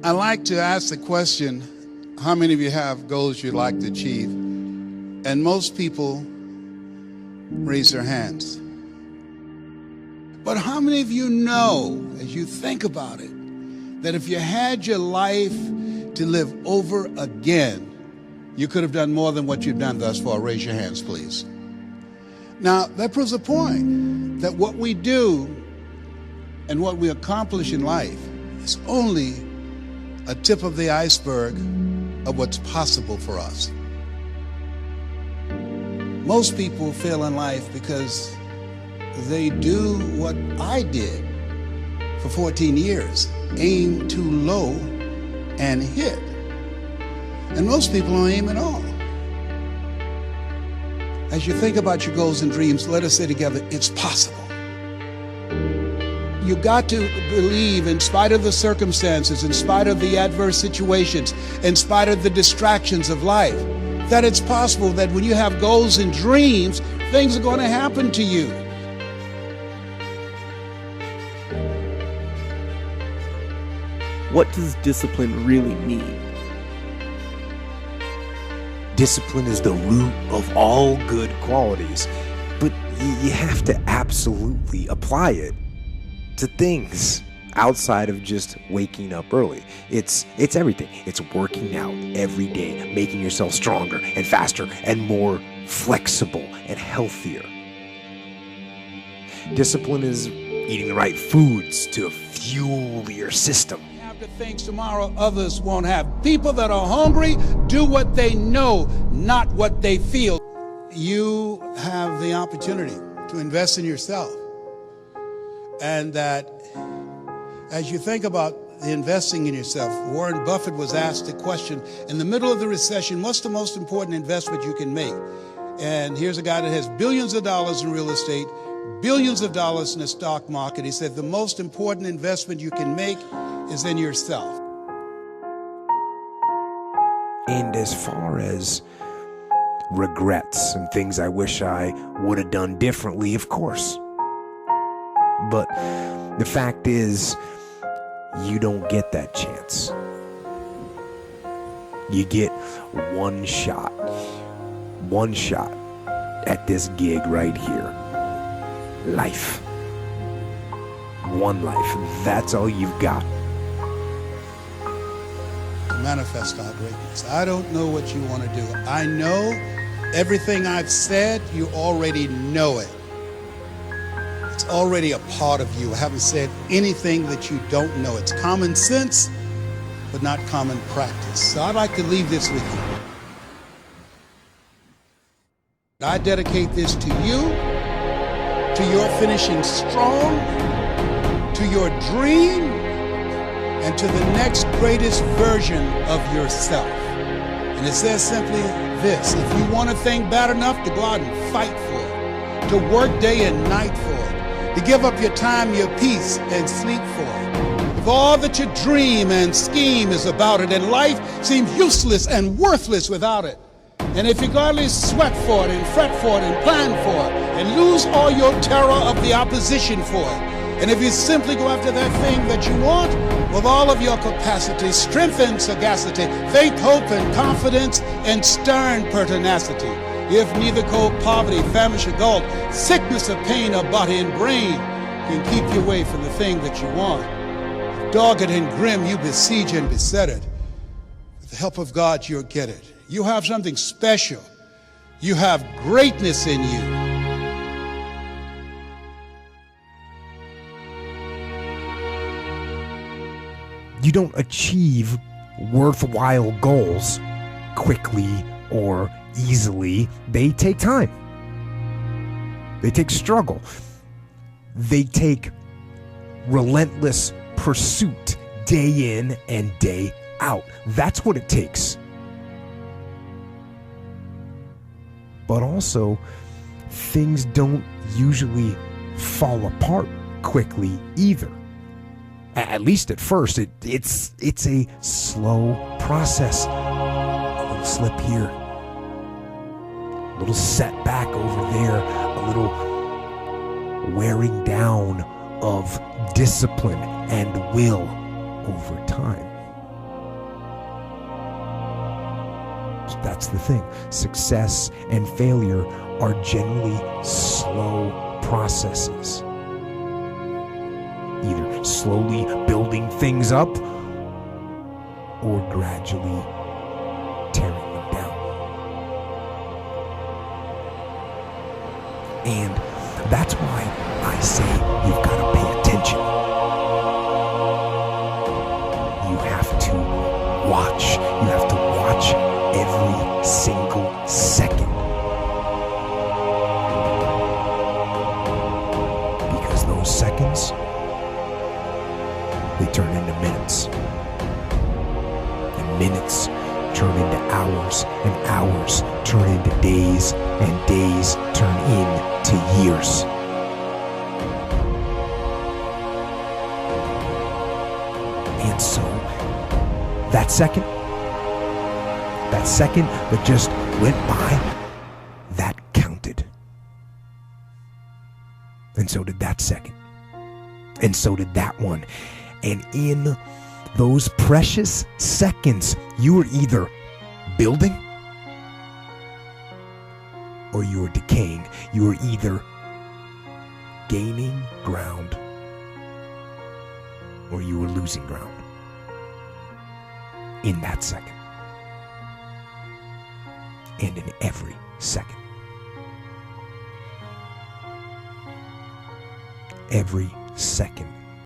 I like to ask the question, how many of you have goals you'd like to achieve? And most people raise their hands. But how many of you know, as you think about it, that if you had your life to live over again, you could have done more than what you've done thus far? Raise your hands, please. Now, that proves the point that what we do and what we accomplish in life is only a tip of the iceberg of what's possible for us. Most people fail in life because they do what I did for 14 years, aim too low and hit. And most people don't aim at all. As you think about your goals and dreams, let us say together, it's possible. You got to believe, in spite of the circumstances, in spite of the adverse situations, in spite of the distractions of life, that it's possible that when you have goals and dreams, things are going to happen to you. What does discipline really mean? Discipline is the root of all good qualities, but you have to absolutely apply it to things outside of just waking up early. It's everything. It's working out every day, making yourself stronger and faster and more flexible and healthier. Discipline is eating the right foods to fuel your system. The things tomorrow others won't have. People that are hungry do what they know, not what they feel. You have the opportunity to invest in yourself. And that as you think about investing in yourself, Warren Buffett was asked the question, in the middle of the recession, what's the most important investment you can make? And here's a guy that has billions of dollars in real estate, billions of dollars in the stock market. He said the most important investment you can make is in yourself. And as far as regrets and things I wish I would have done differently, of course. But the fact is, you don't get that chance. You get one shot at this gig right here. Life. One life. That's all you've got. Manifest our greatness. I don't know what you want to do. I know everything I've said, you already know it. It's already a part of you. I haven't said anything that you don't know. It's common sense, but not common practice. So I'd like to leave this with you. I dedicate this to you, to your finishing strong, to your dream, and to the next greatest version of yourself. And it says simply this: if you want a thing bad enough, to go out and fight for it, to work day and night for it, to give up your time, your peace, and sleep for it. If all that you dream and scheme is about it, and life seems useless and worthless without it, and if you gladly sweat for it and fret for it and plan for it, and lose all your terror of the opposition for it, and if you simply go after that thing that you want with all of your capacity, strength and sagacity, faith, hope, and confidence, and stern pertinacity, if neither cold poverty, famish, or gulf, sickness or pain of body and brain can keep you away from the thing that you want, dogged and grim, you besiege and beset it. With the help of God, you'll get it. You have something special. You have greatness in you. You don't achieve worthwhile goals quickly or easily. They take time. They take struggle. They take relentless pursuit day in and day out. That's what it takes. But also, things don't usually fall apart quickly either. At least at first, it's a slow process. A little slip here, a little setback over there, a little wearing down of discipline and will over time. That's the thing. Success and failure are generally slow processes. Either slowly building things up or gradually tearing them down. And that's why I say you've got to pay attention. You have to watch. You have to watch every single second. Because those seconds, they turn into minutes. And minutes turn into hours, and hours turn into days, and days turn into years. And so, that second that just went by, that counted. And so did that second. And so did that one. And in those precious seconds, you were either building or you were decaying. You were either gaining ground or you were losing ground in that second. And in every second. Every second